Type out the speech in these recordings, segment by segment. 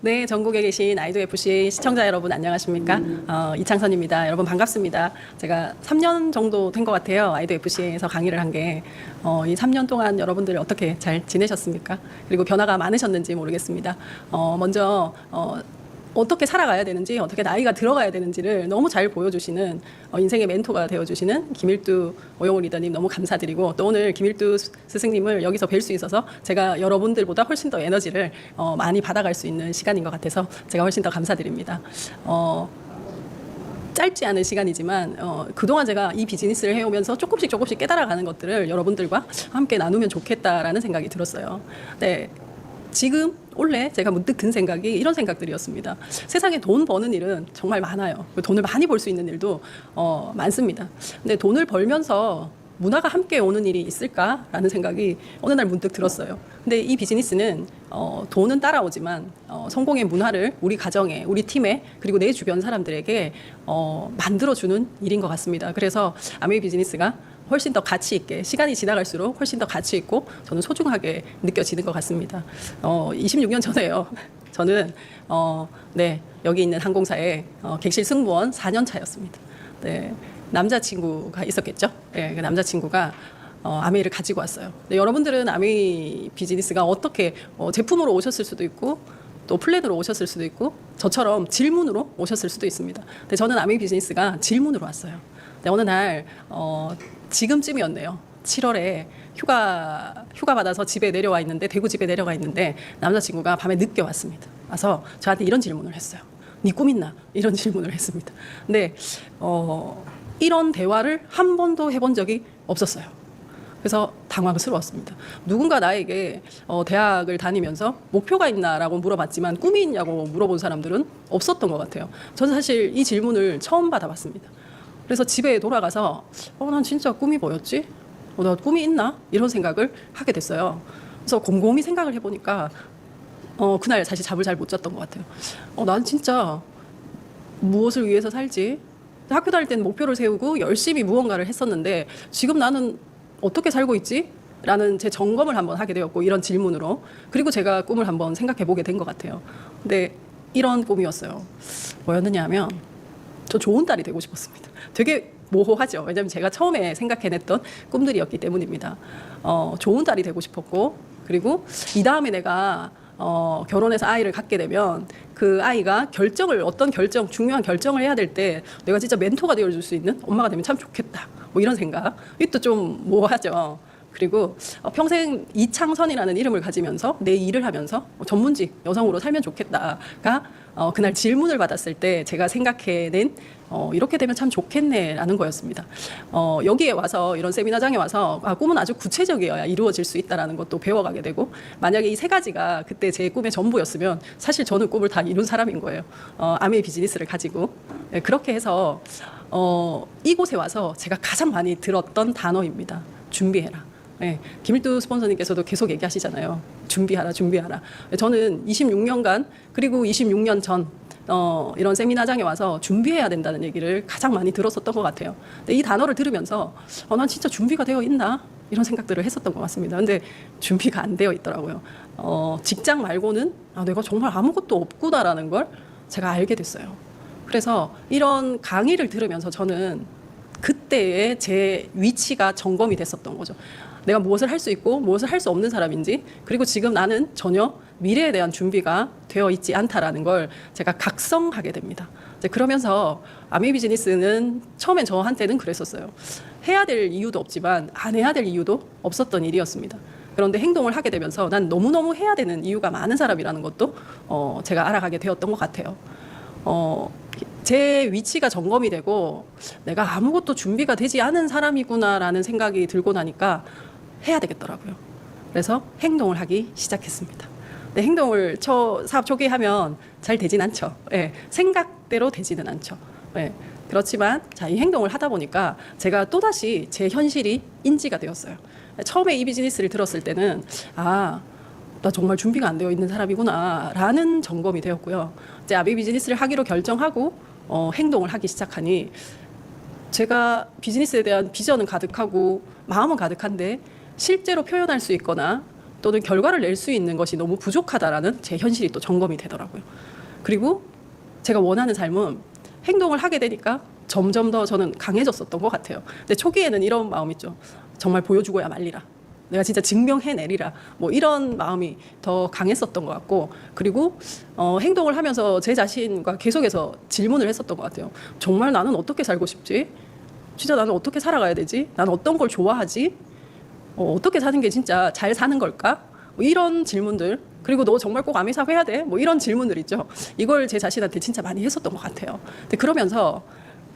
네, 전국에 계신 아이도FC 시청자 여러분 안녕하십니까? 이창선입니다. 여러분 반갑습니다. 제가 3년 정도 된 것 같아요. 아이도FC에서 강의를 한 게. 이 3년 동안 여러분들 어떻게 잘 지내셨습니까? 그리고 변화가 많으셨는지 모르겠습니다. 먼저 어떻게 살아가야 되는지, 어떻게 나이가 들어가야 되는지를 너무 잘 보여주시는 인생의 멘토가 되어주시는 김일두 오영우 리더님 너무 감사드리고, 또 오늘 김일두 스승님을 여기서 뵐 수 있어서 제가 여러분들보다 훨씬 더 에너지를 많이 받아갈 수 있는 시간인 것 같아서 제가 훨씬 더 감사드립니다. 짧지 않은 시간이지만 그동안 제가 이 비즈니스를 해오면서 조금씩 깨달아가는 것들을 여러분들과 함께 나누면 좋겠다라는 생각이 들었어요. 네. 지금 원래 제가 문득 든 생각이 이런 생각들이었습니다. 세상에 돈 버는 일은 정말 많아요. 돈을 많이 벌 수 있는 일도 많습니다. 근데 돈을 벌면서 문화가 함께 오는 일이 있을까라는 생각이 어느 날 문득 들었어요. 근데 이 비즈니스는 돈은 따라오지만 성공의 문화를 우리 가정에, 우리 팀에, 그리고 내 주변 사람들에게 만들어주는 일인 것 같습니다. 그래서 아메이 비즈니스가 훨씬 더 가치 있게, 시간이 지나갈수록 훨씬 더 가치 있고 저는 소중하게 느껴지는 것 같습니다. 26년 전에요. 저는 네, 여기 있는 항공사에 객실 승무원 4년 차였습니다. 네, 남자친구가 있었겠죠. 네, 그 남자친구가 아메이를 가지고 왔어요. 네, 여러분들은 아메이 비즈니스가 어떻게 제품으로 오셨을 수도 있고 또 플랜으로 오셨을 수도 있고 저처럼 질문으로 오셨을 수도 있습니다. 근데 저는 아메이 비즈니스가 질문으로 왔어요. 네, 어느 날 지금쯤이었네요. 7월에 휴가 받아서 집에 내려와 있는데, 대구 집에 내려가 있는데 남자친구가 밤에 늦게 왔습니다. 와서 저한테 이런 질문을 했어요. 네 꿈 있나? 이런 질문을 했습니다. 근데 이런 대화를 한 번도 해본 적이 없었어요. 그래서 당황스러웠습니다. 누군가 나에게 대학을 다니면서 목표가 있나라고 물어봤지만 꿈이 있냐고 물어본 사람들은 없었던 것 같아요. 저는 사실 이 질문을 처음 받아봤습니다. 그래서 집에 돌아가서 난 진짜 꿈이 뭐였지? 나 꿈이 있나? 이런 생각을 하게 됐어요. 그래서 곰곰이 생각을 해보니까 그날 사실 잠을 잘 못 잤던 것 같아요. 난 진짜 무엇을 위해서 살지? 학교 다닐 때는 목표를 세우고 열심히 무언가를 했었는데 지금 나는 어떻게 살고 있지? 라는 제 점검을 한번 하게 되었고, 이런 질문으로. 그리고 제가 꿈을 한번 생각해 보게 된 것 같아요. 근데 이런 꿈이었어요. 뭐였느냐 하면 저 좋은 딸이 되고 싶었습니다. 되게 모호하죠. 왜냐하면 제가 처음에 생각해냈던 꿈들이었기 때문입니다. 좋은 딸이 되고 싶었고, 그리고 이 다음에 내가 결혼해서 아이를 갖게 되면 그 아이가 어떤 중요한 결정을 해야 될 때 내가 진짜 멘토가 되어줄 수 있는 엄마가 되면 참 좋겠다. 뭐 이런 생각. 이것도 좀 모호하죠. 그리고 평생 이창선이라는 이름을 가지면서 내 일을 하면서 전문직 여성으로 살면 좋겠다가 그날 질문을 받았을 때 제가 생각해낸 이렇게 되면 참 좋겠네라는 거였습니다. 여기에 와서, 이런 세미나장에 와서 꿈은 아주 구체적이어야 이루어질 수 있다는 것도 배워가게 되고, 만약에 이 세 가지가 그때 제 꿈의 전부였으면 사실 저는 꿈을 다 이룬 사람인 거예요. 아메이 비즈니스를 가지고. 네, 그렇게 해서 이곳에 와서 제가 가장 많이 들었던 단어입니다. 준비해라. 네, 김일두 스폰서님께서도 계속 얘기하시잖아요. 준비하라. 저는 26년간, 그리고 26년 전 이런 세미나장에 와서 준비해야 된다는 얘기를 가장 많이 들었었던 것 같아요. 근데 이 단어를 들으면서 난 진짜 준비가 되어 있나? 이런 생각들을 했었던 것 같습니다. 근데 준비가 안 되어 있더라고요. 직장 말고는 내가 정말 아무것도 없구나라는 걸 제가 알게 됐어요. 그래서 이런 강의를 들으면서 저는 그때의 제 위치가 점검이 됐었던 거죠. 내가 무엇을 할 수 있고 무엇을 할 수 없는 사람인지, 그리고 지금 나는 전혀 미래에 대한 준비가 되어 있지 않다라는 걸 제가 각성하게 됩니다. 이제 그러면서 아메이 비즈니스는 처음엔 저한테는 그랬었어요. 해야 될 이유도 없지만 안 해야 될 이유도 없었던 일이었습니다. 그런데 행동을 하게 되면서 난 너무너무 해야 되는 이유가 많은 사람이라는 것도 제가 알아가게 되었던 것 같아요. 제 위치가 점검이 되고 내가 아무것도 준비가 되지 않은 사람이구나라는 생각이 들고 나니까 해야 되겠더라고요. 그래서 행동을 하기 시작했습니다. 근데 행동을 사업 초기에 하면 잘 되진 않죠. 네, 생각대로 되지는 않죠. 네, 그렇지만 이 행동을 하다 보니까 제가 또다시 제 현실이 인지가 되었어요. 처음에 이 비즈니스를 들었을 때는 나 정말 준비가 안 되어 있는 사람이구나 라는 점검이 되었고요. 이제 아메이 비즈니스를 하기로 결정하고 행동을 하기 시작하니 제가 비즈니스에 대한 비전은 가득하고 마음은 가득한데 실제로 표현할 수 있거나 또는 결과를 낼 수 있는 것이 너무 부족하다라는 제 현실이 또 점검이 되더라고요. 그리고 제가 원하는 삶은 행동을 하게 되니까 점점 더 저는 강해졌었던 것 같아요. 근데 초기에는 이런 마음 있죠. 정말 보여주고야 말리라. 내가 진짜 증명해내리라. 뭐 이런 마음이 더 강했었던 것 같고, 그리고 행동을 하면서 제 자신과 계속해서 질문을 했었던 것 같아요. 정말 나는 어떻게 살고 싶지? 진짜 나는 어떻게 살아가야 되지? 나는 어떤 걸 좋아하지? 어떻게 사는 게 진짜 잘 사는 걸까? 뭐 이런 질문들. 그리고 너 정말 꼭 아미사 해야 돼? 뭐 이런 질문들 있죠. 이걸 제 자신한테 진짜 많이 했었던 것 같아요. 근데 그러면서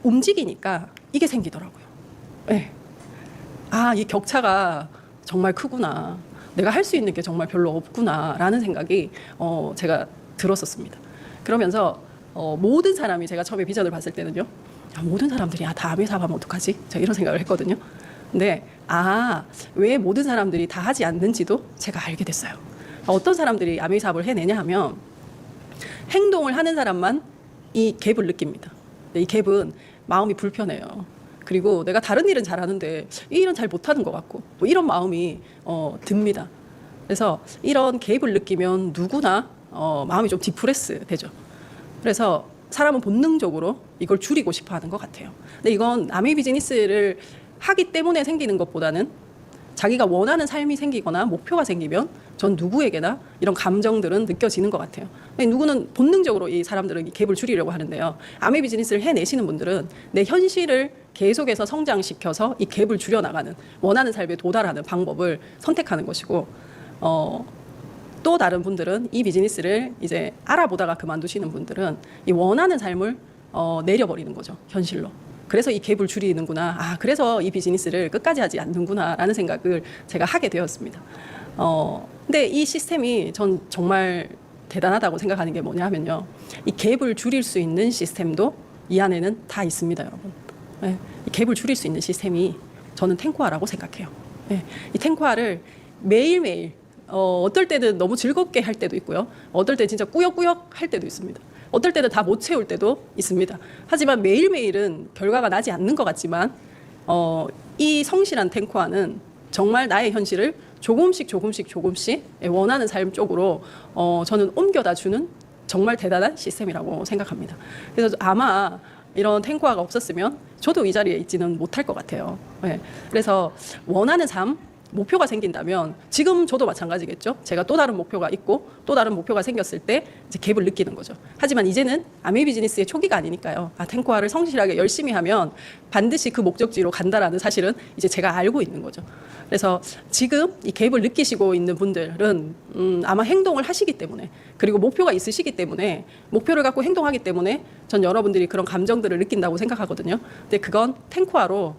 움직이니까 이게 생기더라고요. 네. 아, 이 격차가 정말 크구나. 내가 할 수 있는 게 정말 별로 없구나라는 생각이 제가 들었었습니다. 그러면서 모든 사람이, 제가 처음에 비전을 봤을 때는요, 모든 사람들이 다 아미사 하면 어떡하지? 제가 이런 생각을 했거든요. 근데 왜 모든 사람들이 다 하지 않는지도 제가 알게 됐어요. 어떤 사람들이 아미사업을 해내냐 하면 행동을 하는 사람만 이 갭을 느낍니다. 이 갭은 마음이 불편해요. 그리고 내가 다른 일은 잘하는데 이 일은 잘 못하는 것 같고 뭐 이런 마음이 듭니다. 그래서 이런 갭을 느끼면 누구나 마음이 좀 디프레스 되죠. 그래서 사람은 본능적으로 이걸 줄이고 싶어 하는 것 같아요. 근데 이건 남의 비즈니스를 하기 때문에 생기는 것보다는 자기가 원하는 삶이 생기거나 목표가 생기면 전 누구에게나 이런 감정들은 느껴지는 것 같아요. 누구는 본능적으로 이 사람들은 이 갭을 줄이려고 하는데요. 아메 비즈니스를 해내시는 분들은 내 현실을 계속해서 성장시켜서 이 갭을 줄여나가는, 원하는 삶에 도달하는 방법을 선택하는 것이고, 또 다른 분들은 이 비즈니스를 이제 알아보다가 그만두시는 분들은 이 원하는 삶을 내려버리는 거죠, 현실로. 그래서 이 갭을 줄이는구나. 그래서 이 비즈니스를 끝까지 하지 않는구나라는 생각을 제가 하게 되었습니다. 근데 이 시스템이 전 정말 대단하다고 생각하는 게 뭐냐면요. 이 갭을 줄일 수 있는 시스템도 이 안에는 다 있습니다, 여러분. 네, 이 갭을 줄일 수 있는 시스템이 저는 탱코아라고 생각해요. 네, 이 탱코아를 매일매일 어떨 때는 너무 즐겁게 할 때도 있고요. 어떨 때 진짜 꾸역꾸역 할 때도 있습니다. 어떨 때는 다 못 채울 때도 있습니다. 하지만 매일매일은 결과가 나지 않는 것 같지만 이 성실한 탱코아는 정말 나의 현실을 조금씩 원하는 삶 쪽으로 저는 옮겨다 주는 정말 대단한 시스템이라고 생각합니다. 그래서 아마 이런 탱코아가 없었으면 저도 이 자리에 있지는 못할 것 같아요. 네. 그래서 원하는 삶, 목표가 생긴다면 지금 저도 마찬가지겠죠. 제가 또 다른 목표가 있고 또 다른 목표가 생겼을 때 이제 갭을 느끼는 거죠. 하지만 이제는 아메 비즈니스의 초기가 아니니까요. 탱코아를 성실하게 열심히 하면 반드시 그 목적지로 간다라는 사실은 이제 제가 알고 있는 거죠. 그래서 지금 이 갭을 느끼시고 있는 분들은 아마 행동을 하시기 때문에, 그리고 목표가 있으시기 때문에, 목표를 갖고 행동하기 때문에 전 여러분들이 그런 감정들을 느낀다고 생각하거든요. 근데 그건 탱코아로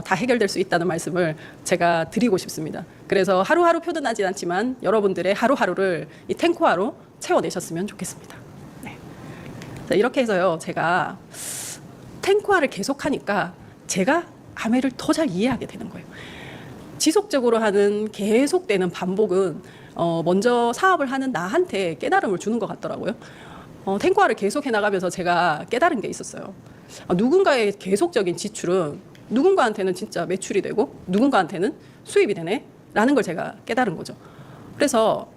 다 해결될 수 있다는 말씀을 제가 드리고 싶습니다. 그래서 하루하루 표현하진 않지만 여러분들의 하루하루를 이 탱코아로 채워내셨으면 좋겠습니다. 네. 자, 이렇게 해서요, 제가 탱코아를 계속하니까 제가 아메를 더 잘 이해하게 되는 거예요. 지속적으로 하는 계속되는 반복은 먼저 사업을 하는 나한테 깨달음을 주는 것 같더라고요. 탱코아를 계속해 나가면서 제가 깨달은 게 있었어요. 누군가의 계속적인 지출은 누군가한테는 진짜 매출이 되고 누군가한테는 수입이 되네 라는 걸 제가 깨달은 거죠. 그래서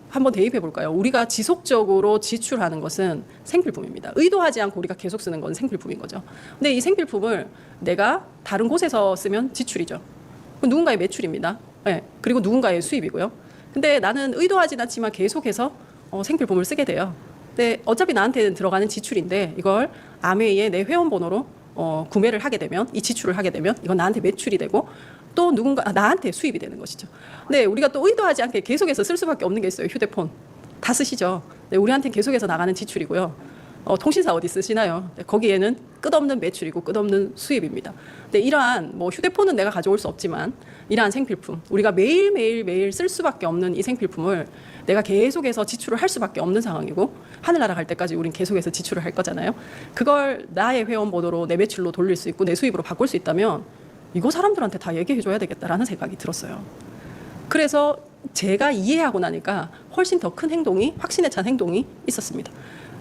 한번 대입해 볼까요? 우리가 지속적으로 지출하는 것은 생필품입니다. 의도하지 않고 우리가 계속 쓰는 건 생필품인 거죠. 근데 이 생필품을 내가 다른 곳에서 쓰면 지출이죠. 누군가의 매출입니다. 네. 그리고 누군가의 수입이고요. 근데 나는 의도하진 않지만 계속해서 생필품을 쓰게 돼요. 근데 어차피 나한테는 들어가는 지출인데 이걸 아메이의 내 회원번호로 구매를 하게 되면, 이 지출을 하게 되면 이건 나한테 매출이 되고 또 나한테 수입이 되는 것이죠. 근데 우리가 또 의도하지 않게 계속해서 쓸 수밖에 없는 게 있어요. 휴대폰 다 쓰시죠. 네, 우리한테 계속해서 나가는 지출이고요. 통신사 어디 쓰시나요? 네, 거기에는 끝없는 매출이고 끝없는 수입입니다. 근데 이러한 휴대폰은 내가 가져올 수 없지만 이러한 생필품, 우리가 매일 쓸 수밖에 없는 이 생필품을 내가 계속해서 지출을 할 수밖에 없는 상황이고, 하늘나라 갈 때까지 우린 계속해서 지출을 할 거잖아요. 그걸 나의 회원번호로 내 매출로 돌릴 수 있고 내 수입으로 바꿀 수 있다면 이거 사람들한테 다 얘기해 줘야 되겠다라는 생각이 들었어요. 그래서 제가 이해하고 나니까 훨씬 더 큰 행동이, 확신에 찬 행동이 있었습니다.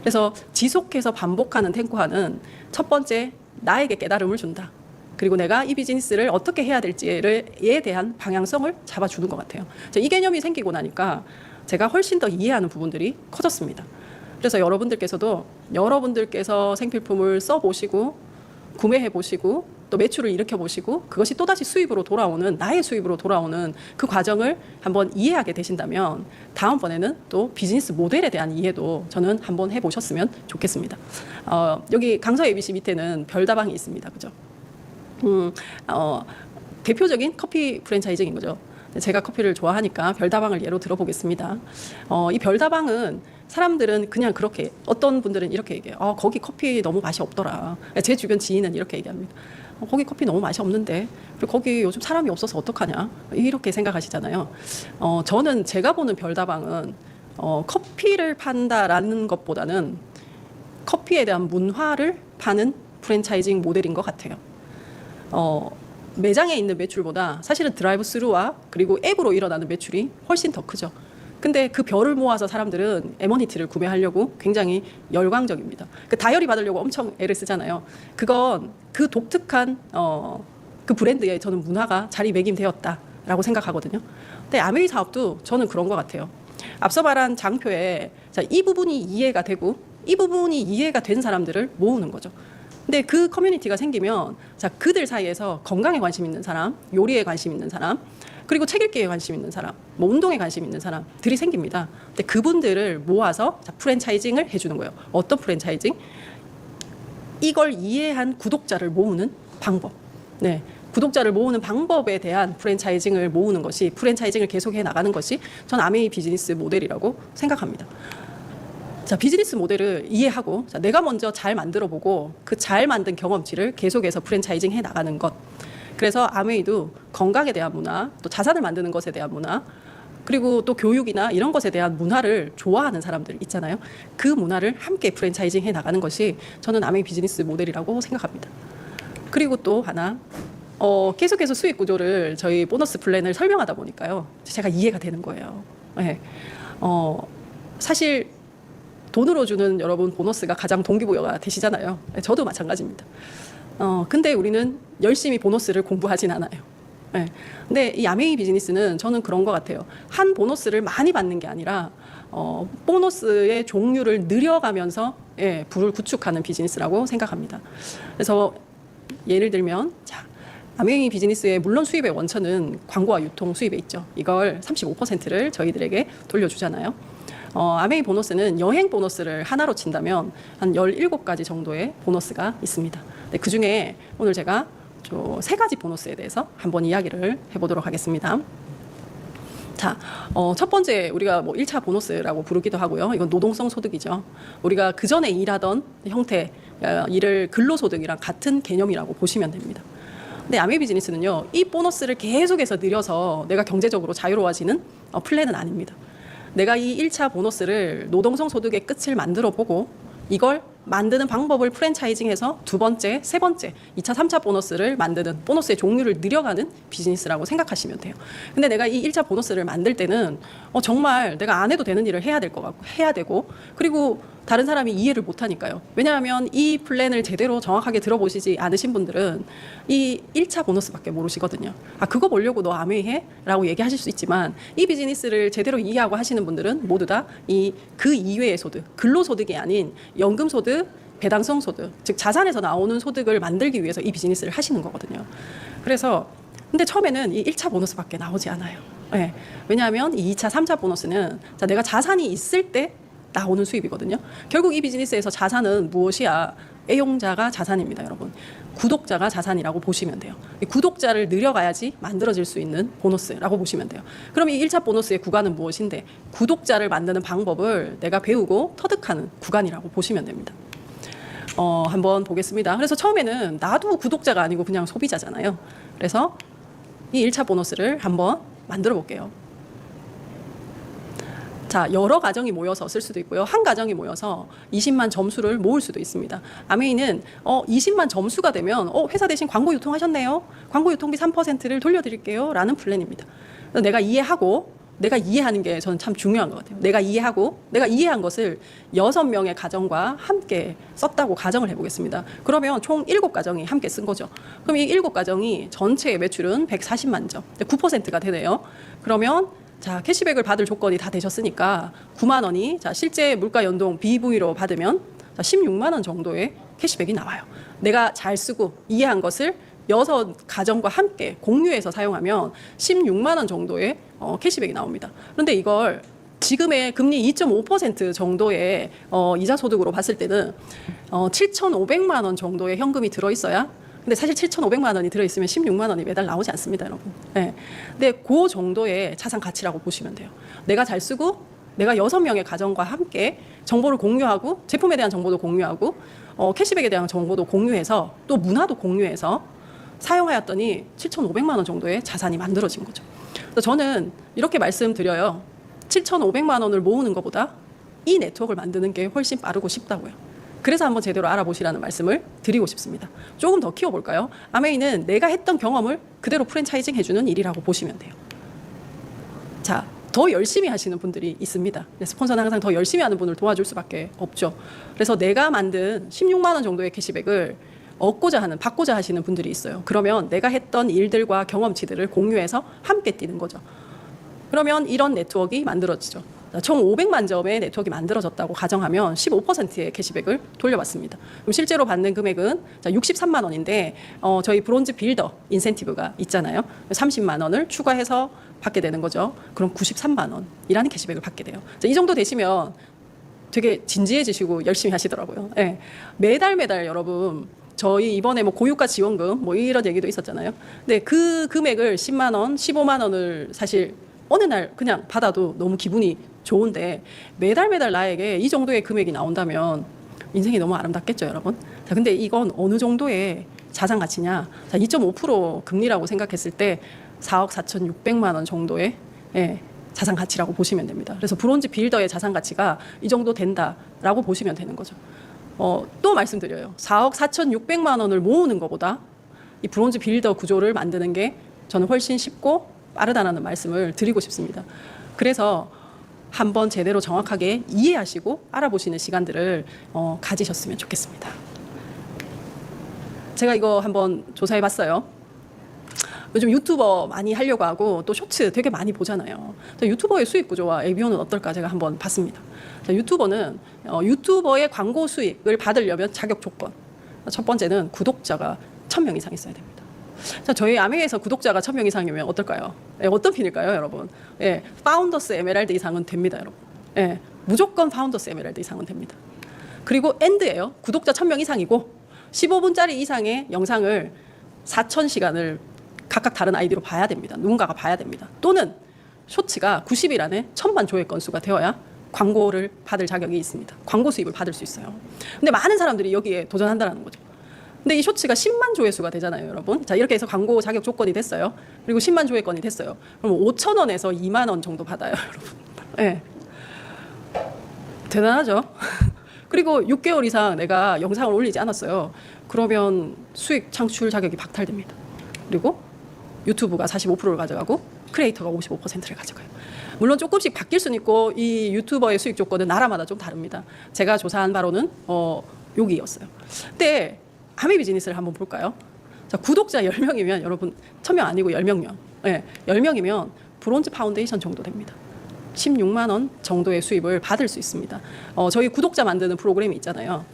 그래서 지속해서 반복하는 탱코아는 첫 번째, 나에게 깨달음을 준다. 그리고 내가 이 비즈니스를 어떻게 해야 될지에 대한 방향성을 잡아주는 것 같아요. 이 개념이 생기고 나니까 제가 훨씬 더 이해하는 부분들이 커졌습니다. 그래서 여러분들께서 생필품을 써보시고 구매해보시고 또 매출을 일으켜보시고 그것이 또다시 수입으로 돌아오는, 나의 수입으로 돌아오는 그 과정을 한번 이해하게 되신다면 다음번에는 또 비즈니스 모델에 대한 이해도 저는 한번 해보셨으면 좋겠습니다. 여기 강서 ABC 밑에는 별다방이 있습니다. 그죠? 대표적인 커피 프랜차이즈인 거죠. 제가 커피를 좋아하니까 별다방을 예로 들어보겠습니다. 이 별다방은 사람들은 그냥 그렇게, 어떤 분들은 이렇게 얘기해요. 거기 커피 너무 맛이 없더라. 제 주변 지인은 이렇게 얘기합니다. 거기 커피 너무 맛이 없는데, 그리고 거기 요즘 사람이 없어서 어떡하냐, 이렇게 생각하시잖아요. 저는 제가 보는 별다방은 커피를 판다라는 것보다는 커피에 대한 문화를 파는 프랜차이징 모델인 것 같아요. 매장에 있는 매출보다 사실은 드라이브 스루와 그리고 앱으로 일어나는 매출이 훨씬 더 크죠. 근데 그 별을 모아서 사람들은 에머니티를 구매하려고 굉장히 열광적입니다. 그 다이어리 받으려고 엄청 애를 쓰잖아요. 그건 그 독특한 그 브랜드에 저는 문화가 자리매김되었다라고 생각하거든요. 근데 아메이 사업도 저는 그런 것 같아요. 앞서 말한 장표에 이 부분이 이해가 되고 이 부분이 이해가 된 사람들을 모으는 거죠. 근데 그 커뮤니티가 생기면 그들 사이에서 건강에 관심 있는 사람, 요리에 관심 있는 사람, 그리고 책 읽기에 관심 있는 사람, 뭐 운동에 관심 있는 사람들이 생깁니다. 근데 그분들을 모아서 프랜차이징을 해주는 거예요. 어떤 프랜차이징? 이걸 이해한 구독자를 모으는 방법. 네, 구독자를 모으는 방법에 대한 프랜차이징을 모으는 것이, 프랜차이징을 계속해 나가는 것이 전 아메이 비즈니스 모델이라고 생각합니다. 비즈니스 모델을 이해하고 내가 먼저 잘 만들어보고 그 잘 만든 경험치를 계속해서 프랜차이징 해 나가는 것. 그래서 아메이도 건강에 대한 문화, 또 자산을 만드는 것에 대한 문화, 그리고 또 교육이나 이런 것에 대한 문화를 좋아하는 사람들 있잖아요. 그 문화를 함께 프랜차이징 해 나가는 것이 저는 아메이 비즈니스 모델이라고 생각합니다. 그리고 또 하나, 계속해서 수익 구조를 저희 보너스 플랜을 설명하다 보니까요, 제가 이해가 되는 거예요. 네. 사실 돈으로 주는 여러분 보너스가 가장 동기부여가 되시잖아요. 저도 마찬가지입니다. 근데 우리는 열심히 보너스를 공부하진 않아요. 네. 근데 이 아메이 비즈니스는 저는 그런 것 같아요. 한 보너스를 많이 받는 게 아니라 보너스의 종류를 늘려가면서 부를 구축하는 비즈니스라고 생각합니다. 그래서 예를 들면 아메이 비즈니스의 물론 수입의 원천은 광고와 유통 수입에 있죠. 이걸 35%를 저희들에게 돌려주잖아요. 아메이 보너스는 여행 보너스를 하나로 친다면 한 17가지 정도의 보너스가 있습니다. 네, 그중에 오늘 제가 3가지 보너스에 대해서 한번 이야기를 해보도록 하겠습니다. 첫 번째, 우리가 1차 보너스라고 부르기도 하고요. 이건 노동성 소득이죠. 우리가 그 전에 일하던 형태, 일을 근로소득이랑 같은 개념이라고 보시면 됩니다. 근데 아메이 비즈니스는요, 이 보너스를 계속해서 늘려서 내가 경제적으로 자유로워지는 플랜은 아닙니다. 내가 이 1차 보너스를 노동성 소득의 끝을 만들어 보고 이걸 만드는 방법을 프랜차이징해서 2번째, 3번째, 2차, 3차 보너스를 만드는, 보너스의 종류를 늘려가는 비즈니스라고 생각하시면 돼요. 근데 내가 이 1차 보너스를 만들 때는 정말 내가 안 해도 되는 일을 해야 될 것 같고, 해야 되고, 그리고 다른 사람이 이해를 못 하니까요. 왜냐하면 이 플랜을 제대로 정확하게 들어보시지 않으신 분들은 이 1차 보너스밖에 모르시거든요. 그거 보려고 너 아메이 해? 라고 얘기하실 수 있지만 이 비즈니스를 제대로 이해하고 하시는 분들은 모두 다 그 이외의 소득, 근로소득이 아닌 연금소득, 배당성 소득, 즉 자산에서 나오는 소득을 만들기 위해서 이 비즈니스를 하시는 거거든요. 그래서 근데 처음에는 이 1차 보너스밖에 나오지 않아요. 네. 왜냐하면 이 2차, 3차 보너스는 내가 자산이 있을 때 나오는 수입이거든요. 결국 이 비즈니스에서 자산은 무엇이야? 애용자가 자산입니다, 여러분. 구독자가 자산이라고 보시면 돼요. 이 구독자를 늘려가야지 만들어질 수 있는 보너스라고 보시면 돼요. 그럼 이 1차 보너스의 구간은 무엇인데? 구독자를 만드는 방법을 내가 배우고 터득하는 구간이라고 보시면 됩니다. 한번 보겠습니다. 그래서 처음에는 나도 구독자가 아니고 그냥 소비자잖아요. 그래서 이 1차 보너스를 한번 만들어 볼게요. 여러 가정이 모여서 쓸 수도 있고요. 한 가정이 모여서 20만 점수를 모을 수도 있습니다. 아메이는 20만 점수가 되면 회사 대신 광고 유통하셨네요. 광고 유통비 3%를 돌려드릴게요. 라는 플랜입니다. 내가 이해하고 내가 이해하는 게 저는 참 중요한 것 같아요. 내가 이해하고 내가 이해한 것을 6명의 가정과 함께 썼다고 가정을 해보겠습니다. 그러면 총 7가정이 함께 쓴 거죠. 그럼 이 7가정이 전체 매출은 140만 점, 9%가 되네요. 그러면 자, 캐시백을 받을 조건이 다 되셨으니까 9만 원이 자, 실제 물가 연동 BV로 받으면 자, 16만 원 정도의 캐시백이 나와요. 내가 잘 쓰고 이해한 것을 6가정과 함께 공유해서 사용하면 16만 원 정도의 캐시백이 나옵니다. 그런데 이걸 지금의 금리 2.5% 정도의 이자 소득으로 봤을 때는 7,500만 원 정도의 현금이 들어있어야, 근데 사실 7,500만 원이 들어있으면 16만 원이 매달 나오지 않습니다, 여러분. 네. 근데 그 정도의 자산 가치라고 보시면 돼요. 내가 잘 쓰고 내가 6명의 가정과 함께 정보를 공유하고 제품에 대한 정보도 공유하고 캐시백에 대한 정보도 공유해서 또 문화도 공유해서 사용하였더니 7,500만 원 정도의 자산이 만들어진 거죠. 그래서 저는 이렇게 말씀드려요. 7,500만 원을 모으는 것보다 이 네트워크를 만드는 게 훨씬 빠르고 쉽다고요. 그래서 한번 제대로 알아보시라는 말씀을 드리고 싶습니다. 조금 더 키워볼까요? 아메이는 내가 했던 경험을 그대로 프랜차이징 해주는 일이라고 보시면 돼요. 자, 더 열심히 하시는 분들이 있습니다. 스폰서는 항상 더 열심히 하는 분을 도와줄 수밖에 없죠. 그래서 내가 만든 16만 원 정도의 캐시백을 얻고자 하는, 받고자 하시는 분들이 있어요. 그러면 내가 했던 일들과 경험치들을 공유해서 함께 뛰는 거죠. 그러면 이런 네트워크가 만들어지죠. 총 500만 점의 네트워크가 만들어졌다고 가정하면 15%의 캐시백을 돌려받습니다. 그럼 실제로 받는 금액은 63만 원인데 저희 브론즈 빌더 인센티브가 있잖아요. 30만 원을 추가해서 받게 되는 거죠. 그럼 93만 원이라는 캐시백을 받게 돼요. 이 정도 되시면 되게 진지해지시고 열심히 하시더라고요. 네. 매달 여러분 저희 이번에 뭐 고유가 지원금 뭐 이런 얘기도 있었잖아요. 근데 그 금액을 10만 원, 15만 원을 사실 어느 날 그냥 받아도 너무 기분이 좋은데 매달 나에게 이 정도의 금액이 나온다면 인생이 너무 아름답겠죠, 여러분. 자, 근데 이건 어느 정도의 자산 가치냐? 자, 2.5% 금리라고 생각했을 때 4억 4,600만 원 정도의 자산 가치라고 보시면 됩니다. 그래서 브론즈 빌더의 자산 가치가 이 정도 된다라고 보시면 되는 거죠. 또 말씀드려요. 4억 4,600만 원을 모으는 것보다 이 브론즈 빌더 구조를 만드는 게 저는 훨씬 쉽고 빠르다는 말씀을 드리고 싶습니다. 그래서 한번 제대로 정확하게 이해하시고 알아보시는 시간들을 가지셨으면 좋겠습니다. 제가 이거 한번 조사해 봤어요. 요즘 유튜버 많이 하려고 하고 또 쇼츠 되게 많이 보잖아요. 유튜버의 수익 구조와 에비오는 어떨까 제가 한번 봤습니다. 유튜버는 유튜버의 광고 수익을 받으려면 자격 조건. 첫 번째는 구독자가 1,000명 이상 있어야 됩니다. 자, 저희 아메에서 구독자가 1,000명 이상이면 어떨까요? 어떤 필일까요, 여러분? 파운더스 에메랄드 이상은 됩니다, 여러분. 무조건 파운더스 에메랄드 이상은 됩니다. 그리고 엔드예요. 구독자 1,000명 이상이고 15분짜리 이상의 영상을 4,000시간을 각각 다른 아이디로 봐야 됩니다. 누군가가 봐야 됩니다. 또는 쇼츠가 90일 안에 1,000만 조회 건수가 되어야 광고를 받을 자격이 있습니다. 광고 수입을 받을 수 있어요. 근데 많은 사람들이 여기에 도전한다는 거죠. 근데 이 쇼츠가 10만 조회수가 되잖아요, 여러분. 자, 이렇게 해서 광고 자격 조건이 됐어요. 그리고 10만 조회건이 됐어요. 그럼 5,000원에서 2만 원 정도 받아요, 여러분. 네. 대단하죠? 그리고 6개월 이상 내가 영상을 올리지 않았어요. 그러면 수익 창출 자격이 박탈됩니다. 그리고 유튜브가 45%를 가져가고 크리에이터가 55%를 가져가요. 물론 조금씩 바뀔 수는 있고 이 유튜버의 수익 조건은 나라마다 좀 다릅니다. 제가 조사한 바로는 여기였어요. 근데 아메 비즈니스를 한번 볼까요? 자, 구독자 10명이면 여러분 1,000명 아니고 10명요. 네, 10명이면 브론즈 파운데이션 정도 됩니다. 16만 원 정도의 수입을 받을 수 있습니다. 저희 구독자 만드는 프로그램이 있잖아요.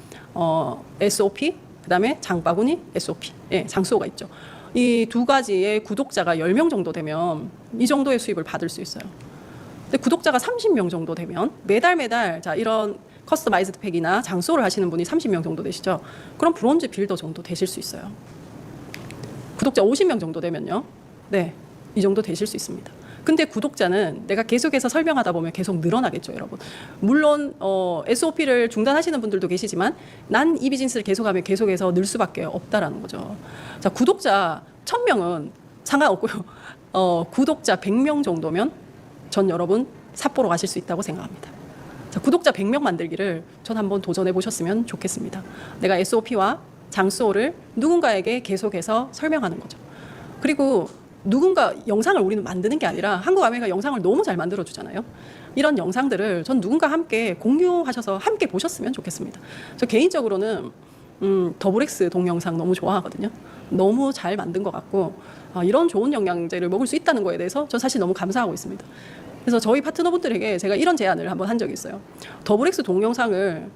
SOP, 그다음에 장바구니 SOP, 장수호가 있죠. 이 두 가지의 구독자가 10명 정도 되면 이 정도의 수입을 받을 수 있어요. 근데 구독자가 30명 정도 되면 매달 자, 이런 커스터마이즈드 팩이나 장소를 하시는 분이 30명 정도 되시죠. 그럼 브론즈 빌더 정도 되실 수 있어요. 구독자 50명 정도 되면요. 네, 이 정도 되실 수 있습니다. 근데 구독자는 내가 계속해서 설명하다 보면 계속 늘어나겠죠, 여러분. 물론 SOP를 중단하시는 분들도 계시지만 난 이 비즈니스를 계속하면 계속해서 늘 수밖에 없다라는 거죠. 자, 구독자 1,000명은 상관없고요. 구독자 100명 정도면 전 여러분 삿포로 가실 수 있다고 생각합니다. 자, 구독자 100명 만들기를 전 한번 도전해 보셨으면 좋겠습니다. 내가 SOP와 장소를 누군가에게 계속해서 설명하는 거죠. 그리고 누군가 영상을 우리는 만드는 게 아니라 한국아메이가 영상을 너무 잘 만들어주잖아요. 이런 영상들을 전 누군가 함께 공유하셔서 함께 보셨으면 좋겠습니다. 저 개인적으로는 더블X 동영상 너무 좋아하거든요. 너무 잘 만든 것 같고 이런 좋은 영양제를 먹을 수 있다는 거에 대해서 전 사실 너무 감사하고 있습니다. 그래서 저희 파트너분들에게 제가 이런 제안을 한번 한 적이 있어요. 더블X 동영상을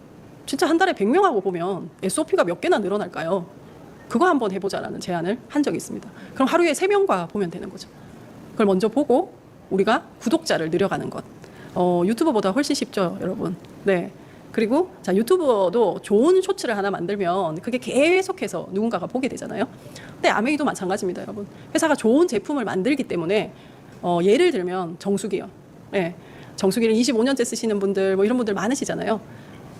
진짜 한 달에 100명하고 보면 SOP가 몇 개나 늘어날까요? 그거 한번 해보자라는 제안을 한 적이 있습니다. 그럼 하루에 3명과 보면 되는 거죠. 그걸 먼저 보고 우리가 구독자를 늘려가는 것. 유튜버보다 훨씬 쉽죠, 여러분. 네. 그리고 자, 유튜버도 좋은 쇼츠를 하나 만들면 그게 계속해서 누군가가 보게 되잖아요. 근데 아메이도 마찬가지입니다, 여러분. 회사가 좋은 제품을 만들기 때문에 예를 들면 정수기요. 네. 정수기를 25년째 쓰시는 분들 뭐 이런 분들 많으시잖아요.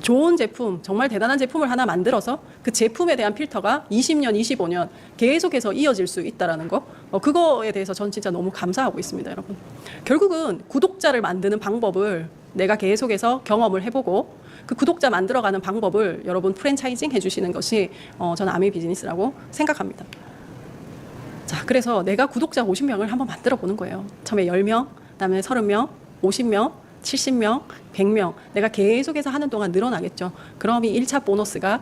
좋은 제품, 정말 대단한 제품을 하나 만들어서 그 제품에 대한 필터가 20년, 25년 계속해서 이어질 수 있다는 거, 그거에 대해서 전 진짜 너무 감사하고 있습니다, 여러분. 결국은 구독자를 만드는 방법을 내가 계속해서 경험을 해보고 그 구독자 만들어가는 방법을 여러분 프랜차이징 해주시는 것이 저는 아메이 비즈니스라고 생각합니다. 자, 그래서 내가 구독자 50명을 한번 만들어 보는 거예요. 처음에 10명, 그다음에 30명, 50명, 70명, 100명 내가 계속해서 하는 동안 늘어나겠죠. 그럼 이 1차 보너스가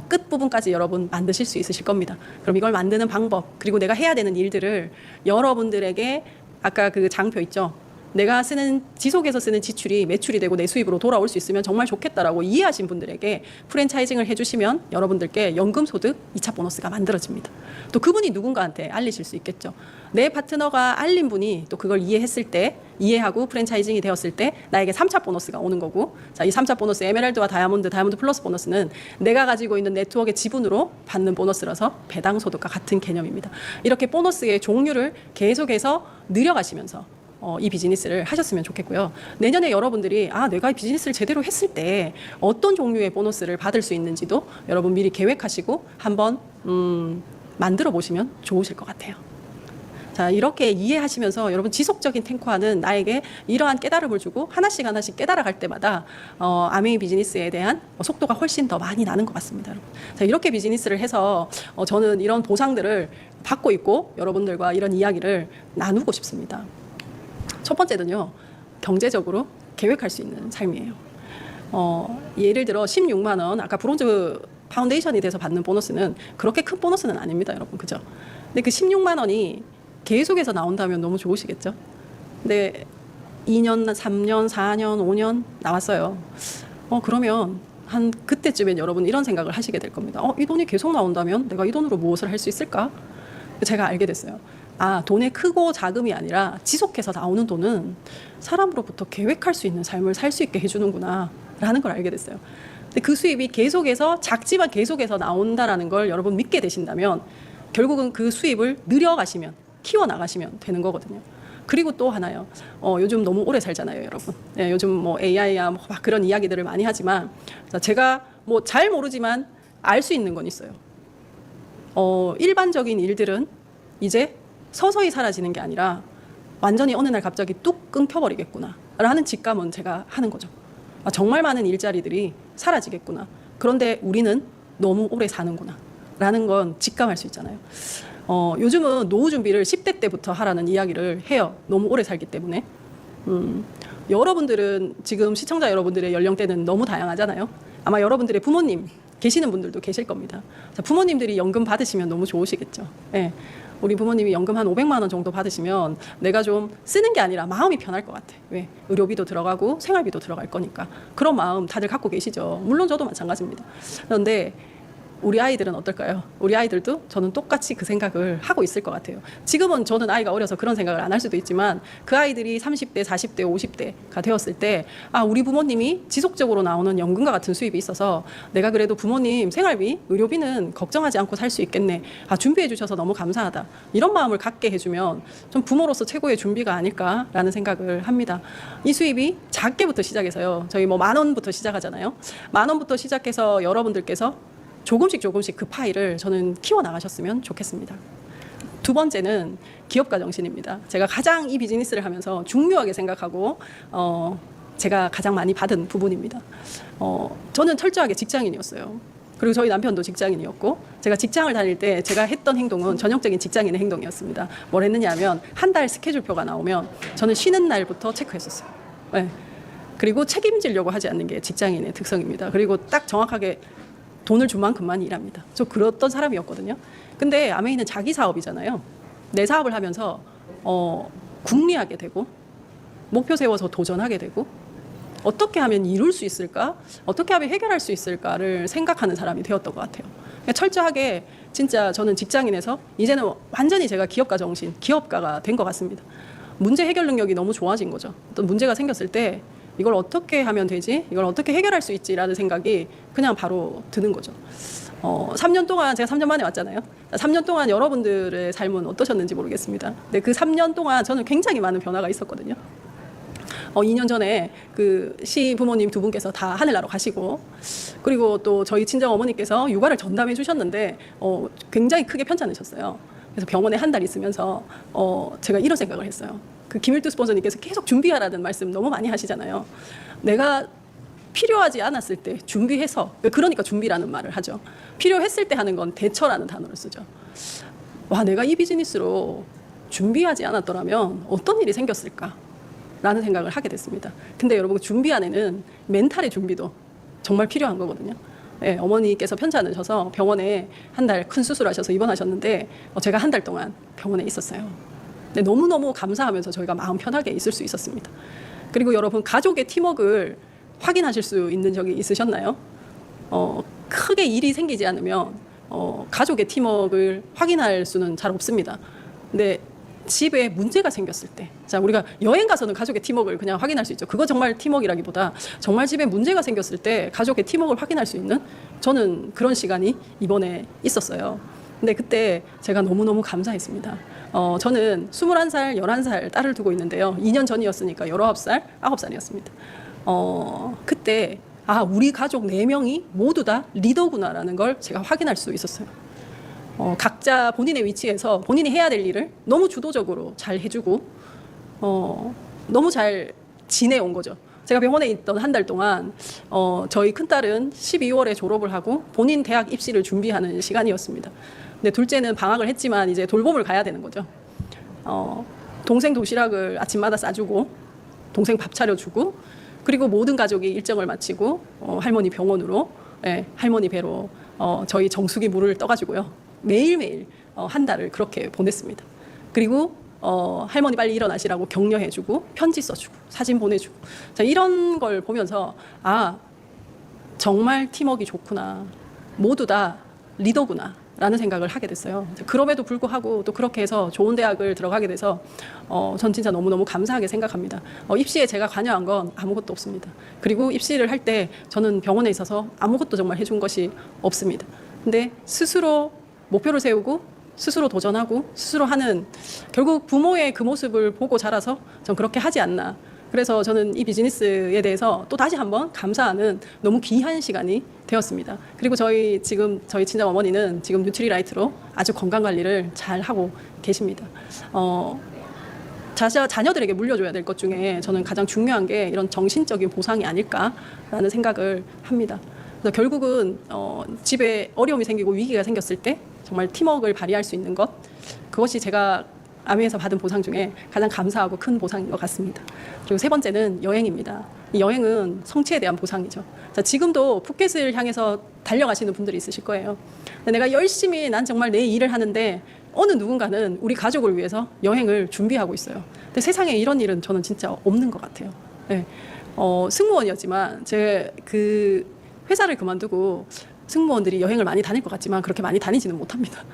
끝부분까지 여러분 만드실 수 있으실 겁니다. 그럼 이걸 만드는 방법 그리고 내가 해야 되는 일들을 여러분들에게 아까 그 장표 있죠. 내가 쓰는 지속해서 쓰는 지출이 매출이 되고 내 수입으로 돌아올 수 있으면 정말 좋겠다라고 이해하신 분들에게 프랜차이징을 해주시면 여러분들께 연금소득 2차 보너스가 만들어집니다. 또 그분이 누군가한테 알리실 수 있겠죠. 내 파트너가 알린 분이 또 그걸 이해했을 때 이해하고 프랜차이징이 되었을 때 나에게 3차 보너스가 오는 거고 자, 이 3차 보너스 에메랄드와 다이아몬드 플러스 보너스는 내가 가지고 있는 네트워크의 지분으로 받는 보너스라서 배당 소득과 같은 개념입니다. 이렇게 보너스의 종류를 계속해서 늘려가시면서 이 비즈니스를 하셨으면 좋겠고요. 내년에 여러분들이 내가 이 비즈니스를 제대로 했을 때 어떤 종류의 보너스를 받을 수 있는지도 여러분 미리 계획하시고 한번 만들어 보시면 좋으실 것 같아요. 자, 이렇게 이해하시면서 여러분 지속적인 탱커와는 나에게 이러한 깨달음을 주고 하나씩 하나씩 깨달아갈 때마다 아메이 비즈니스에 대한 속도가 훨씬 더 많이 나는 것 같습니다. 여러분. 자, 이렇게 비즈니스를 해서 저는 이런 보상들을 받고 있고 여러분들과 이런 이야기를 나누고 싶습니다. 첫 번째는요, 경제적으로 계획할 수 있는 삶이에요. 예를 들어 16만 원, 아까 브론즈 파운데이션이 돼서 받는 보너스는 그렇게 큰 보너스는 아닙니다, 여러분. 그죠? 근데 그 16만 원이 계속해서 나온다면 너무 좋으시겠죠? 근데 2년, 3년, 4년, 5년 나왔어요. 그러면 한 그때쯤엔 여러분 이런 생각을 하시게 될 겁니다. 이 돈이 계속 나온다면 내가 이 돈으로 무엇을 할 수 있을까? 제가 알게 됐어요. 돈의 크고 작음이 아니라 지속해서 나오는 돈은 사람으로부터 계획할 수 있는 삶을 살 수 있게 해주는구나 라는 걸 알게 됐어요. 근데 그 수입이 계속해서 작지만 계속해서 나온다라는 걸 여러분 믿게 되신다면 결국은 그 수입을 늘려가시면 키워나가시면 되는 거거든요. 그리고 또 하나요. 요즘 너무 오래 살잖아요, 여러분. 네, 요즘 뭐 AI야 뭐 막 그런 이야기들을 많이 하지만 제가 뭐 잘 모르지만 알 수 있는 건 있어요. 일반적인 일들은 이제 서서히 사라지는 게 아니라 완전히 어느 날 갑자기 뚝 끊겨버리겠구나 라는 직감은 제가 하는 거죠. 정말 많은 일자리들이 사라지겠구나. 그런데 우리는 너무 오래 사는구나 라는 건 직감할 수 있잖아요. 요즘은 노후 준비를 10대 때부터 하라는 이야기를 해요. 너무 오래 살기 때문에. 여러분들은 지금 시청자 여러분들의 연령대는 너무 다양하잖아요. 아마 여러분들의 부모님 계시는 분들도 계실 겁니다. 자, 부모님들이 연금 받으시면 너무 좋으시겠죠. 네. 우리 부모님이 연금 한 500만 원 정도 받으시면 내가 좀 쓰는 게 아니라 마음이 편할 것 같아. 왜? 의료비도 들어가고 생활비도 들어갈 거니까. 그런 마음 다들 갖고 계시죠. 물론 저도 마찬가지입니다. 그런데 우리 아이들은 어떨까요? 우리 아이들도 저는 똑같이 그 생각을 하고 있을 것 같아요. 지금은 저는 아이가 어려서 그런 생각을 안 할 수도 있지만 그 아이들이 30대, 40대, 50대가 되었을 때 우리 부모님이 지속적으로 나오는 연금과 같은 수입이 있어서 내가 그래도 부모님 생활비, 의료비는 걱정하지 않고 살 수 있겠네. 준비해 주셔서 너무 감사하다. 이런 마음을 갖게 해주면 좀 부모로서 최고의 준비가 아닐까라는 생각을 합니다. 이 수입이 작게부터 시작해서요. 저희 뭐 10,000원부터 시작하잖아요. 10,000원부터 시작해서 여러분들께서 조금씩 그 파일을 저는 키워나가셨으면 좋겠습니다. 두 번째는 기업가 정신입니다. 제가 가장 이 비즈니스를 하면서 중요하게 생각하고 제가 가장 많이 받은 부분입니다. 저는 철저하게 직장인이었어요. 그리고 저희 남편도 직장인이었고 제가 직장을 다닐 때 제가 했던 행동은 전형적인 직장인의 행동이었습니다. 뭘 했느냐 하면 한 달 스케줄표가 나오면 저는 쉬는 날부터 체크했었어요. 네. 그리고 책임지려고 하지 않는 게 직장인의 특성입니다. 그리고 딱 정확하게 돈을 준 만큼만 일합니다. 저 그랬던 사람이었거든요. 근데 아메이는 자기 사업이잖아요. 내 사업을 하면서 궁리하게 되고 목표 세워서 도전하게 되고 어떻게 하면 이룰 수 있을까? 어떻게 하면 해결할 수 있을까를 생각하는 사람이 되었던 것 같아요. 그러니까 철저하게 진짜 저는 직장인에서 이제는 완전히 제가 기업가 정신, 기업가가 된 것 같습니다. 문제 해결 능력이 너무 좋아진 거죠. 어떤 문제가 생겼을 때 이걸 어떻게 하면 되지? 이걸 어떻게 해결할 수 있지라는 생각이 그냥 바로 드는 거죠. 3년 동안 제가 3년 만에 왔잖아요. 3년 동안 여러분들의 삶은 어떠셨는지 모르겠습니다. 근데 그 3년 동안 저는 굉장히 많은 변화가 있었거든요. 2년 전에 그 시부모님 두 분께서 다 하늘나라 가시고 그리고 또 저희 친정 어머니께서 육아를 전담해 주셨는데 굉장히 크게 편찮으셨어요. 그래서 병원에 한 달 있으면서 제가 이런 생각을 했어요. 그 김일두 스폰서님께서 계속 준비하라는 말씀 너무 많이 하시잖아요. 내가 필요하지 않았을 때 준비해서 그러니까 준비라는 말을 하죠. 필요했을 때 하는 건 대처라는 단어를 쓰죠. 와 내가 이 비즈니스로 준비하지 않았더라면 어떤 일이 생겼을까? 라는 생각을 하게 됐습니다. 근데 여러분 준비 안에는 멘탈의 준비도 정말 필요한 거거든요. 네, 어머니께서 편찮으셔서 병원에 한 달 큰 수술하셔서 입원하셨는데 제가 한 달 동안 병원에 있었어요. 근데 너무너무 감사하면서 저희가 마음 편하게 있을 수 있었습니다. 그리고 여러분 가족의 팀워크를 확인하실 수 있는 적이 있으셨나요? 크게 일이 생기지 않으면 가족의 팀워크를 확인할 수는 잘 없습니다. 근데 집에 문제가 생겼을 때, 자 우리가 여행 가서는 가족의 팀워크를 그냥 확인할 수 있죠. 그거 정말 팀워크라기보다 정말 집에 문제가 생겼을 때 가족의 팀워크를 확인할 수 있는 저는 그런 시간이 이번에 있었어요. 근데 그때 제가 너무너무 감사했습니다. 저는 21살, 11살 딸을 두고 있는데요. 2년 전이었으니까 19살, 9살이었습니다. 그때 우리 가족 4명이 모두 다 리더구나라는 걸 제가 확인할 수 있었어요. 각자 본인의 위치에서 본인이 해야 될 일을 너무 주도적으로 잘 해주고 너무 잘 지내온 거죠. 제가 병원에 있던 한 달 동안 저희 큰딸은 12월에 졸업을 하고 본인 대학 입시를 준비하는 시간이었습니다. 근데 둘째는 방학을 했지만 이제 돌봄을 가야 되는 거죠. 동생 도시락을 아침마다 싸주고 동생 밥 차려주고 그리고 모든 가족이 일정을 마치고 할머니 병원으로 할머니 배로 저희 정수기 물을 떠가지고요. 매일매일 한 달을 그렇게 보냈습니다. 그리고 할머니 빨리 일어나시라고 격려해주고 편지 써주고 사진 보내주고 자, 이런 걸 보면서 정말 팀워크가 좋구나. 모두 다 리더구나. 라는 생각을 하게 됐어요. 그럼에도 불구하고 또 그렇게 해서 좋은 대학을 들어가게 돼서 전 진짜 너무너무 감사하게 생각합니다. 입시에 제가 관여한 건 아무것도 없습니다. 그리고 입시를 할 때 저는 병원에 있어서 아무것도 정말 해준 것이 없습니다. 근데 스스로 목표를 세우고 스스로 도전하고 스스로 하는 결국 부모의 그 모습을 보고 자라서 전 그렇게 하지 않나. 그래서 저는 이 비즈니스에 대해서 또 다시 한번 감사하는 너무 귀한 시간이 되었습니다. 그리고 저희 친정 어머니는 지금 뉴트리라이트로 아주 건강 관리를 잘 하고 계십니다. 자녀들에게 물려줘야 될 것 중에 저는 가장 중요한 게 이런 정신적인 보상이 아닐까라는 생각을 합니다. 그래서 결국은 집에 어려움이 생기고 위기가 생겼을 때 정말 팀워크를 발휘할 수 있는 것, 그것이 제가 아메에서 받은 보상 중에 가장 감사하고 큰 보상인 것 같습니다. 그리고 세 번째는 여행입니다. 이 여행은 성취에 대한 보상이죠. 자, 지금도 푸켓을 향해서 달려가시는 분들이 있으실 거예요. 내가 열심히 난 정말 내 일을 하는데 어느 누군가는 우리 가족을 위해서 여행을 준비하고 있어요. 근데 세상에 이런 일은 저는 진짜 없는 것 같아요. 네. 승무원이었지만 제 그 회사를 그만두고 승무원들이 여행을 많이 다닐 것 같지만 그렇게 많이 다니지는 못합니다.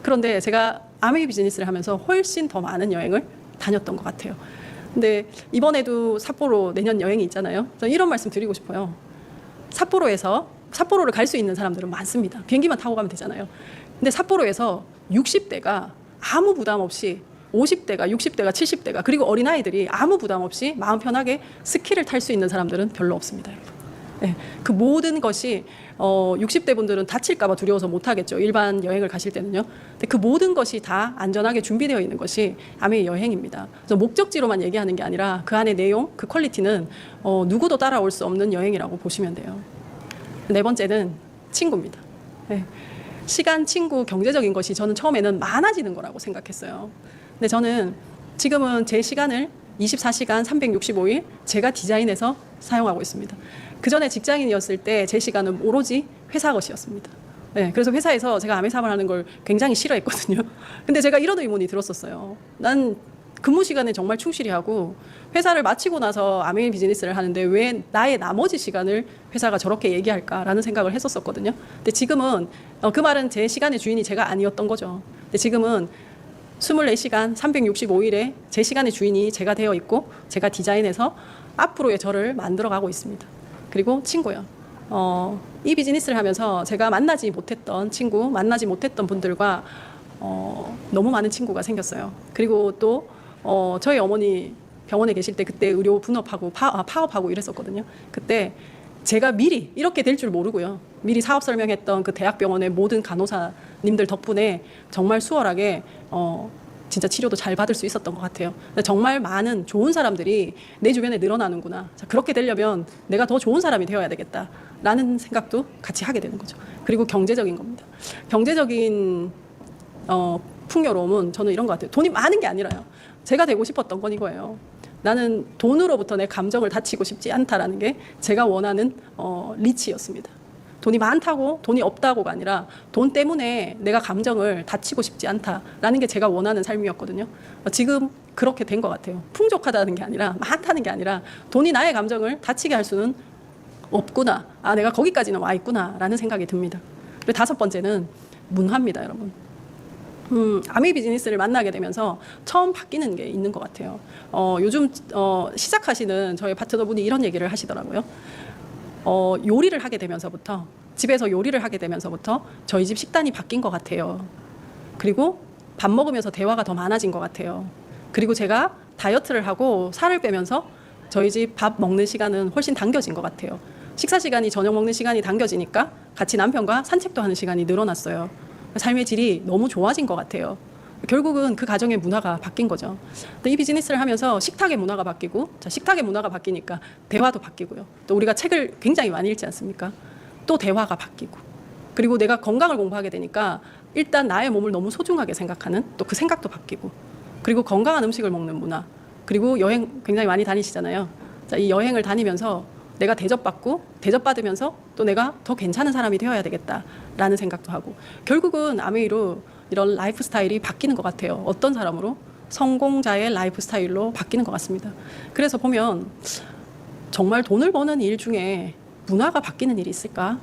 그런데 제가 아메이 비즈니스를 하면서 훨씬 더 많은 여행을 다녔던 것 같아요. 근데 이번에도 삿포로 내년 여행이 있잖아요. 저는 이런 말씀 드리고 싶어요. 삿포로를 갈 수 있는 사람들은 많습니다. 비행기만 타고 가면 되잖아요. 근데 삿포로에서 60대가 아무 부담 없이 50대가 60대가 70대가 그리고 어린아이들이 아무 부담 없이 마음 편하게 스키를 탈 수 있는 사람들은 별로 없습니다. 여러분. 네, 그 모든 것이 60대 분들은 다칠까 봐 두려워서 못 하겠죠. 일반 여행을 가실 때는요. 근데 그 모든 것이 다 안전하게 준비되어 있는 것이 아메이 여행입니다. 그래서 목적지로만 얘기하는 게 아니라 그 안에 내용, 그 퀄리티는 누구도 따라올 수 없는 여행이라고 보시면 돼요. 네 번째는 친구입니다. 네. 시간, 친구, 경제적인 것이 저는 처음에는 많아지는 거라고 생각했어요. 근데 저는 지금은 제 시간을 24시간 365일 제가 디자인해서 사용하고 있습니다. 그 전에 직장인이었을 때 제 시간은 오로지 회사 것이었습니다. 네, 그래서 회사에서 제가 아메 사업을 하는 걸 굉장히 싫어했거든요. 근데 제가 이런 의문이 들었었어요. 난 근무 시간에 정말 충실히 하고 회사를 마치고 나서 아메이 비즈니스를 하는데 왜 나의 나머지 시간을 회사가 저렇게 얘기할까라는 생각을 했었거든요. 근데 지금은 그 말은 제 시간의 주인이 제가 아니었던 거죠. 근데 지금은 24시간 365일에 제 시간의 주인이 제가 되어 있고 제가 디자인해서 앞으로의 저를 만들어가고 있습니다. 그리고 친구요. 이 비즈니스를 하면서 제가 만나지 못했던 친구, 만나지 못했던 분들과 너무 많은 친구가 생겼어요. 그리고 또 저희 어머니 병원에 계실 때 그때 의료 분업하고 파업하고 이랬었거든요. 그때 제가 미리 이렇게 될 줄 모르고요. 미리 사업 설명했던 그 대학병원의 모든 간호사님들 덕분에 정말 수월하게 진짜 치료도 잘 받을 수 있었던 것 같아요. 정말 많은 좋은 사람들이 내 주변에 늘어나는구나. 자, 그렇게 되려면 내가 더 좋은 사람이 되어야 되겠다라는 생각도 같이 하게 되는 거죠. 그리고 경제적인 겁니다. 경제적인 풍요로움은 저는 이런 것 같아요. 돈이 많은 게 아니라요. 제가 되고 싶었던 건 이거예요. 나는 돈으로부터 내 감정을 다치고 싶지 않다라는 게 제가 원하는 리치였습니다. 돈이 많다고 돈이 없다고가 아니라 돈 때문에 내가 감정을 다치고 싶지 않다라는 게 제가 원하는 삶이었거든요. 지금 그렇게 된 것 같아요. 풍족하다는 게 아니라 많다는 게 아니라 돈이 나의 감정을 다치게 할 수는 없구나. 아, 내가 거기까지는 와 있구나라는 생각이 듭니다. 그리고 다섯 번째는 문화입니다, 여러분. 아메이 비즈니스를 만나게 되면서 처음 바뀌는 게 있는 것 같아요. 요즘 시작하시는 저희 파트너분이 이런 얘기를 하시더라고요. 요리를 하게 되면서부터 집에서 요리를 하게 되면서부터 저희 집 식단이 바뀐 것 같아요. 그리고 밥 먹으면서 대화가 더 많아진 것 같아요. 그리고 제가 다이어트를 하고 살을 빼면서 저희 집 밥 먹는 시간은 훨씬 당겨진 것 같아요. 식사 시간이 저녁 먹는 시간이 당겨지니까 같이 남편과 산책도 하는 시간이 늘어났어요. 삶의 질이 너무 좋아진 것 같아요. 결국은 그 가정의 문화가 바뀐 거죠. 또 이 비즈니스를 하면서 식탁의 문화가 바뀌고, 자, 식탁의 문화가 바뀌니까 대화도 바뀌고요. 또 우리가 책을 굉장히 많이 읽지 않습니까? 또 대화가 바뀌고, 그리고 내가 건강을 공부하게 되니까 일단 나의 몸을 너무 소중하게 생각하는 또 그 생각도 바뀌고, 그리고 건강한 음식을 먹는 문화, 그리고 여행 굉장히 많이 다니시잖아요. 자, 이 여행을 다니면서 내가 대접받으면서 또 내가 더 괜찮은 사람이 되어야 되겠다라는 생각도 하고, 결국은 아메이로 이런 라이프 스타일이 바뀌는 것 같아요. 어떤 사람으로? 성공자의 라이프 스타일로 바뀌는 것 같습니다. 그래서 보면 정말 돈을 버는 일 중에 문화가 바뀌는 일이 있을까?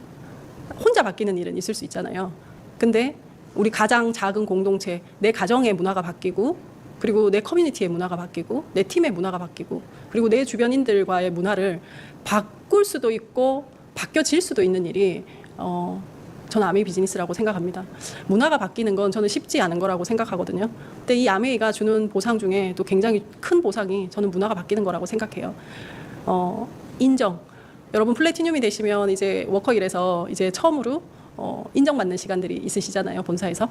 혼자 바뀌는 일은 있을 수 있잖아요. 근데 우리 가장 작은 공동체, 내 가정의 문화가 바뀌고, 그리고 내 커뮤니티의 문화가 바뀌고, 내 팀의 문화가 바뀌고, 그리고 내 주변인들과의 문화를 바꿀 수도 있고 바뀌어질 수도 있는 일이 저는 아메이 비즈니스라고 생각합니다. 문화가 바뀌는 건 저는 쉽지 않은 거라고 생각하거든요. 근데 이 아메이가 주는 보상 중에 또 굉장히 큰 보상이 저는 문화가 바뀌는 거라고 생각해요. 인정. 여러분 플래티늄이 되시면 이제 워커힐에서 이제 처음으로 인정받는 시간들이 있으시잖아요, 본사에서.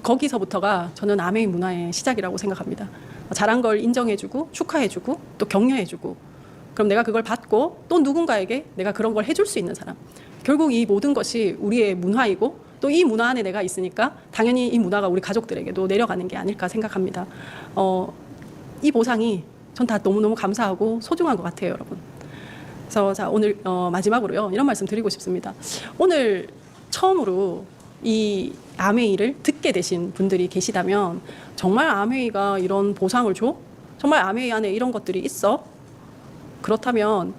거기서부터가 저는 아메이 문화의 시작이라고 생각합니다. 잘한 걸 인정해주고 축하해주고 또 격려해주고, 그럼 내가 그걸 받고 또 누군가에게 내가 그런 걸 해줄 수 있는 사람. 결국 이 모든 것이 우리의 문화이고 또 이 문화 안에 내가 있으니까 당연히 이 문화가 우리 가족들에게도 내려가는 게 아닐까 생각합니다. 이 보상이 전 다 너무너무 감사하고 소중한 것 같아요, 여러분. 그래서 자, 오늘 마지막으로요, 이런 말씀 드리고 싶습니다. 오늘 처음으로 이 아메이를 듣게 되신 분들이 계시다면 정말 아메이가 이런 보상을 줘? 정말 아메이 안에 이런 것들이 있어? 그렇다면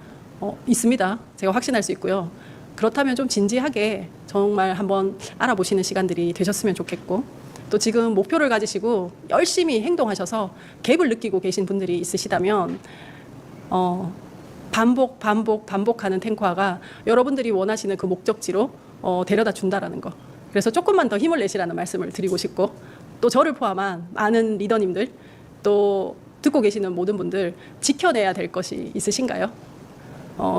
있습니다. 제가 확신할 수 있고요. 그렇다면 좀 진지하게 정말 한번 알아보시는 시간들이 되셨으면 좋겠고, 또 지금 목표를 가지시고 열심히 행동하셔서 갭을 느끼고 계신 분들이 있으시다면 반복하는 탱커화가 여러분들이 원하시는 그 목적지로 데려다 준다라는 거. 그래서 조금만 더 힘을 내시라는 말씀을 드리고 싶고, 또 저를 포함한 많은 리더님들, 또 듣고 계시는 모든 분들 지켜내야 될 것이 있으신가요?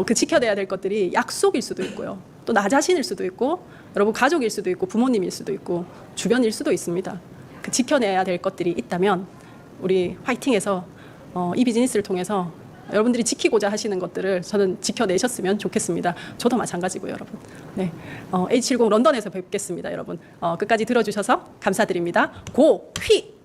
그 지켜내야 될 것들이 약속일 수도 있고요. 또 나 자신일 수도 있고, 여러분 가족일 수도 있고, 부모님일 수도 있고, 주변일 수도 있습니다. 그 지켜내야 될 것들이 있다면 우리 화이팅해서 이 비즈니스를 통해서 여러분들이 지키고자 하시는 것들을 저는 지켜내셨으면 좋겠습니다. 저도 마찬가지고요, 여러분. 네, H70 런던에서 뵙겠습니다, 여러분. 끝까지 들어주셔서 감사드립니다. 고휘!